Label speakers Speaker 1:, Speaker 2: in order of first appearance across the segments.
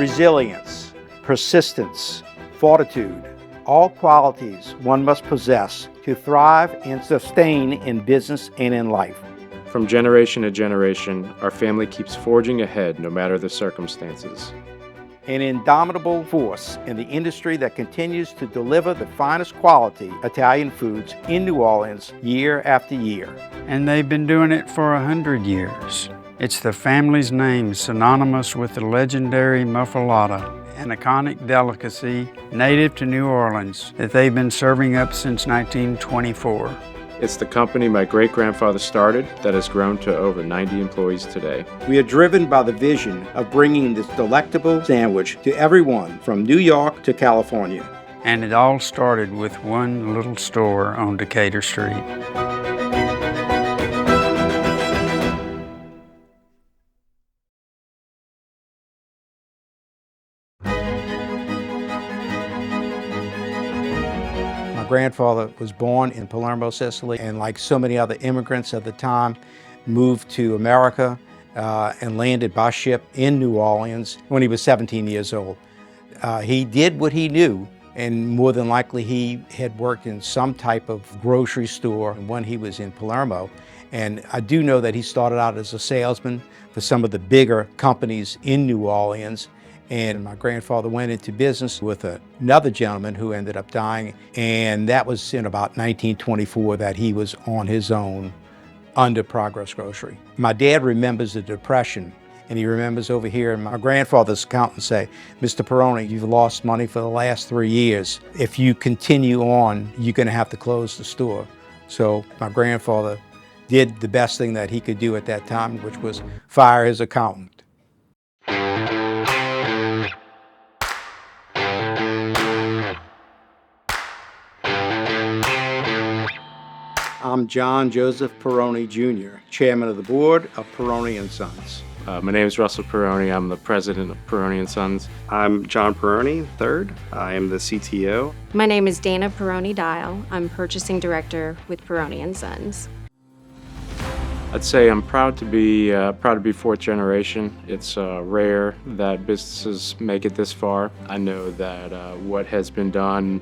Speaker 1: resilience, persistence, fortitude, all qualities one must possess to thrive and sustain in business and in life.
Speaker 2: From generation to generation, our family keeps forging ahead no matter the circumstances.
Speaker 1: An indomitable force in the industry that continues to deliver the finest quality Italian foods in New Orleans year after year.
Speaker 3: And they've been doing it for 100 years. It's the family's name synonymous with the legendary muffalata, an iconic delicacy native to New Orleans that they've been serving up since 1924.
Speaker 2: It's the company my great-grandfather started that has grown to over 90 employees today.
Speaker 1: We are driven by the vision of bringing this delectable sandwich to everyone from New York to California.
Speaker 3: And it all started with one little store on Decatur Street.
Speaker 1: My grandfather was born in Palermo, Sicily, and like so many other immigrants at the time, moved to America and landed by ship in New Orleans when he was 17 years old. He did what he knew, and more than likely he had worked in some type of grocery store when he was in Palermo. And I do know that he started out as a salesman for some of the bigger companies in New Orleans. And my grandfather went into business with another gentleman who ended up dying, and that was in about 1924 that he was on his own under Progress Grocery. My dad remembers the Depression, and he remembers over here my grandfather's accountant say, "Mr. Perrone, you've lost money for the last 3 years. If you continue on, you're gonna have to close the store." So my grandfather did the best thing that he could do at that time, which was fire his accountant. I'm John Joseph Perrone Jr., Chairman of the Board of Perrone and Sons.
Speaker 2: My name is Russell Perrone. I'm the president of Perrone and Sons.
Speaker 4: I'm John Perrone III. I am the CTO.
Speaker 5: My name is Dana Perrone Dial. I'm purchasing director with Perrone and Sons.
Speaker 2: I'd say I'm proud to be fourth generation. It's rare that businesses make it this far. I know that what has been done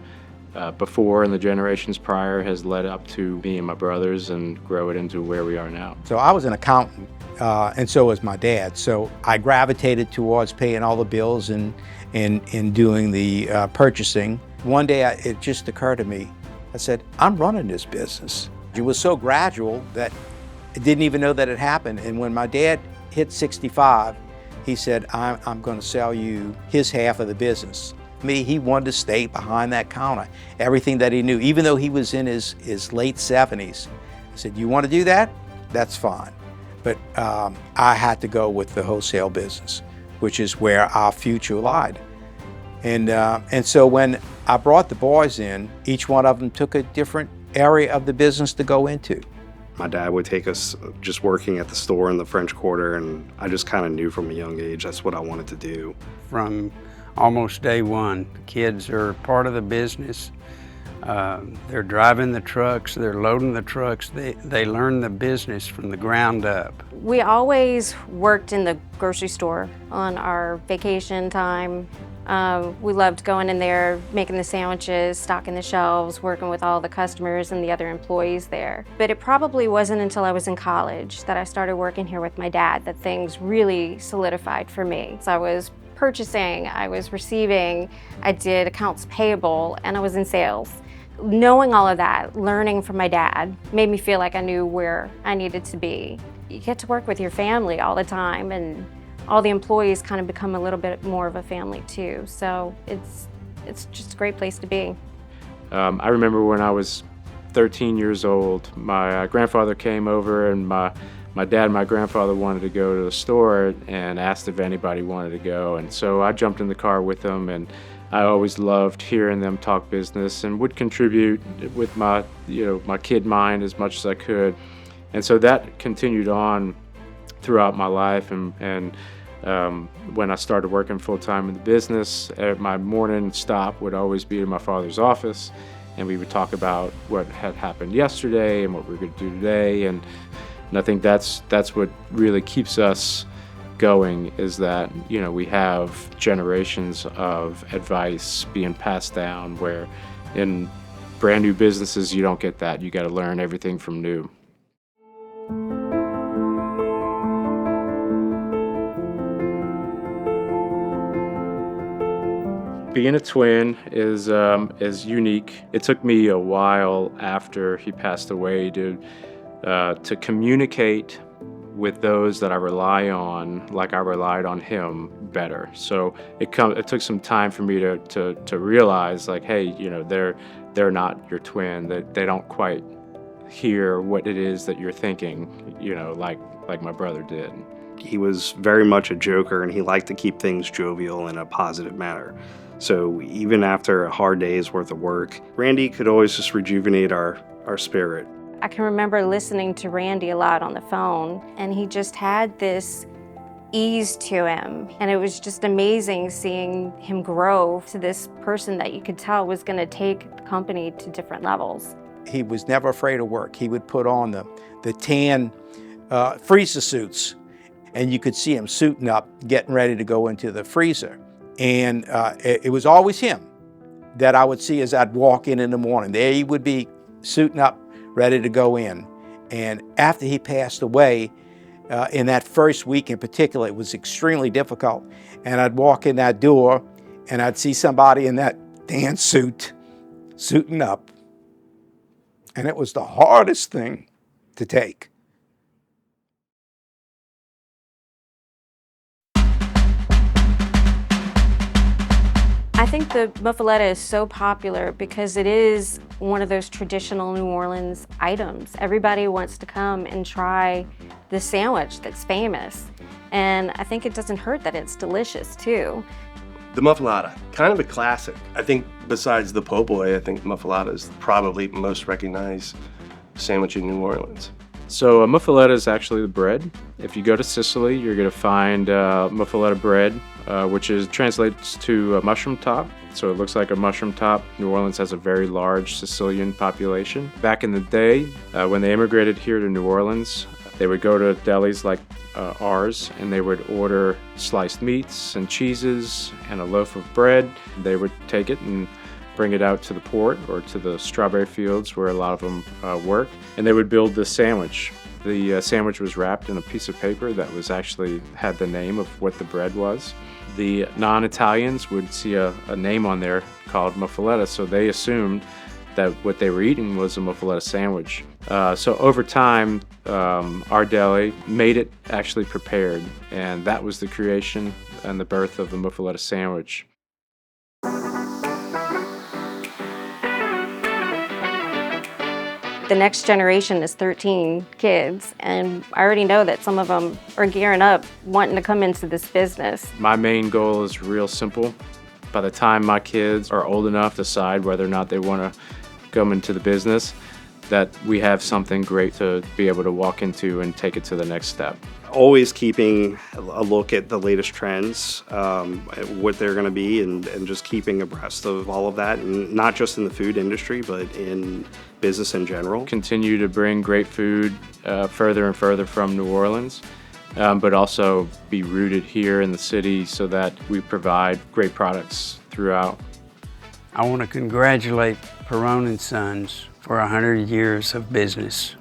Speaker 2: before and the generations prior has led up to me and my brothers and grow it into where we are now.
Speaker 1: So I was an accountant, and so was my dad. So I gravitated towards paying all the bills and doing the purchasing. One day it just occurred to me, I said, I'm running this business. It was so gradual that I didn't even know that it happened. And when my dad hit 65, he said, I'm going to sell you his half of the business. He wanted to stay behind that counter. Everything that he knew, even though he was in his late 70s. I said, you want to do that? That's fine. But I had to go with the wholesale business, which is where our future lied. And so when I brought the boys in, each one of them took a different area of the business to go into.
Speaker 4: My dad would take us just working at the store in the French Quarter, and I just kind of knew from a young age that's what I wanted to do.
Speaker 3: From almost day one, the kids are part of the business. They're driving the trucks, they're loading the trucks. They learn the business from the ground up.
Speaker 5: We always worked in the grocery store on our vacation time. We loved going in there, making the sandwiches, stocking the shelves, working with all the customers and the other employees there. But it probably wasn't until I was in college that I started working here with my dad that things really solidified for me. So I was purchasing, I was receiving, I did accounts payable, and I was in sales. Knowing all of that, learning from my dad, made me feel like I knew where I needed to be. You get to work with your family all the time, and all the employees kind of become a little bit more of a family too. So it's just a great place to be.
Speaker 2: I remember when I was 13 years old, my grandfather came over, and my dad and my grandfather wanted to go to the store and asked if anybody wanted to go. And so I jumped in the car with them, and I always loved hearing them talk business and would contribute with my kid mind as much as I could. And so that continued on throughout my life. And when I started working full-time in the business, my morning stop would always be in my father's office, and we would talk about what had happened yesterday and what we were going to do today. And I think that's what really keeps us going is that, you know, we have generations of advice being passed down, where in brand new businesses you don't get that. You got to learn everything from new. Being a twin is unique. It took me a while after he passed away to communicate with those that I rely on, like I relied on him, better. So it took some time for me to realize, like, hey, you know, they're not your twin. They don't quite hear what it is that you're thinking, you know, like my brother did.
Speaker 4: He was very much a joker, and he liked to keep things jovial in a positive manner. So even after a hard day's worth of work, Randy could always just rejuvenate our spirit.
Speaker 5: I can remember listening to Randy a lot on the phone, and he just had this ease to him. And it was just amazing seeing him grow to this person that you could tell was going to take the company to different levels.
Speaker 1: He was never afraid of work. He would put on the tan freezer suits, and you could see him suiting up, getting ready to go into the freezer. And it was always him that I would see as I'd walk in the morning. There he would be suiting up, ready to go in. And after he passed away, in that first week in particular, it was extremely difficult. And I'd walk in that door and I'd see somebody in that tan suit, suiting up. And it was the hardest thing to take.
Speaker 5: I think the muffaletta is so popular because it is one of those traditional New Orleans items. Everybody wants to come and try the sandwich that's famous. And I think it doesn't hurt that it's delicious too.
Speaker 6: The muffaletta, kind of a classic. I think besides the po' boy, I think muffaletta is probably the most recognized sandwich in New Orleans.
Speaker 2: So a muffaletta is actually the bread. If you go to Sicily, you're going to find muffaletta bread, which translates to a mushroom top. So it looks like a mushroom top. New Orleans has a very large Sicilian population. Back in the day, when they immigrated here to New Orleans, they would go to delis like ours, and they would order sliced meats and cheeses and a loaf of bread. They would take it and bring it out to the port or to the strawberry fields where a lot of them work, and they would build this sandwich. The sandwich was wrapped in a piece of paper that was actually had the name of what the bread was. The non-Italians would see a name on there called muffaletta, so they assumed that what they were eating was a muffaletta sandwich. So over time, our deli made it actually prepared, and that was the creation and the birth of the muffaletta sandwich.
Speaker 5: The next generation is 13 kids, and I already know that some of them are gearing up, wanting to come into this business.
Speaker 2: My main goal is real simple. By the time my kids are old enough to decide whether or not they want to come into the business, that we have something great to be able to walk into and take it to the next step.
Speaker 4: Always keeping a look at the latest trends, what they're going to be, and just keeping abreast of all of that, and not just in the food industry, but in business in general.
Speaker 2: Continue to bring great food further and further from New Orleans, but also be rooted here in the city so that we provide great products throughout.
Speaker 3: I want to congratulate Perrone and Sons for 100 years of business.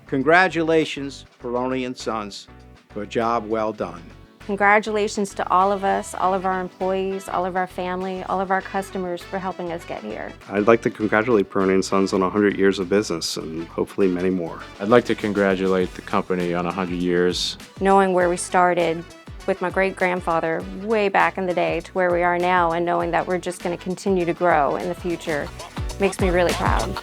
Speaker 1: Congratulations, Perrone and Sons, for a job well done.
Speaker 5: Congratulations to all of us, all of our employees, all of our family, all of our customers for helping us get here.
Speaker 4: I'd like to congratulate Perrone and Sons on 100 years of business, and hopefully many more.
Speaker 2: I'd like to congratulate the company on 100 years.
Speaker 5: Knowing where we started with my great-grandfather way back in the day to where we are now, and knowing that we're just going to continue to grow in the future makes me really proud.